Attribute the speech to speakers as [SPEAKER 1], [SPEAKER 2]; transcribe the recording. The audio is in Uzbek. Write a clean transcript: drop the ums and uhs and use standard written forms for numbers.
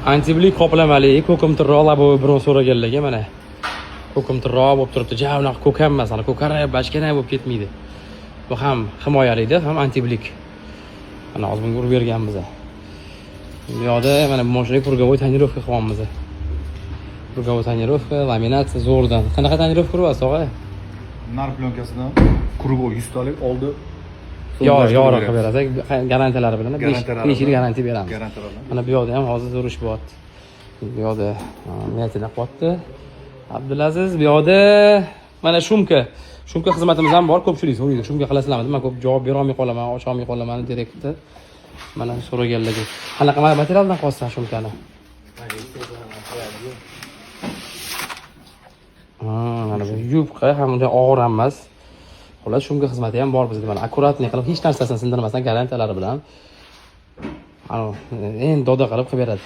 [SPEAKER 1] Antiblik qoplamali, ko'kimtirroq laboviy bron so'raganlarga mana ko'kimtirroq bo'lib turibdi. Ja, unaqa ko'k ham emas, ko'karib, bachkana bo'lib ketmaydi. Bu ham himoyalikda, ham antiblik. Mana hozir bunga urib berganmiz. Bu yoqda mana bu mashinaga purgovoy tonirovka qilyapmiz. Purgovoy tonirovka, laminatsiya zo'rdan. Qanaqa tonirovka qilyapsiz, og'a?
[SPEAKER 2] Nar plyonкасidan krugoy 100 talik oldi.
[SPEAKER 1] Yorug' qilib berasiz. Garantiyalari bilan 5 yil garantiya beramiz.
[SPEAKER 2] Garantiyalar.
[SPEAKER 1] Mana bu yoqda ham hozir zo'rish bo'lyapti. Bu yoqda metina qilyapti. Abdulaziz bu yoqda mana shumka xizmatimiz ham bor. Ko'pchilik so'raydi. Shumka qilasizlarmi? Men ko'p javob bera olmay qolaman, ocha olmay qolaman direktda. Mana so'raganlarga. Qanaqa materialdan qilsan shumkani? Mana bu yubqa ham unday og'ir emas. Xolos shumka xizmati ham bor bizda. Mana akkuratlik qilib, hech narsasini sindirmasdan garantiyalari bilan. Ana, endi doda qilib beradi.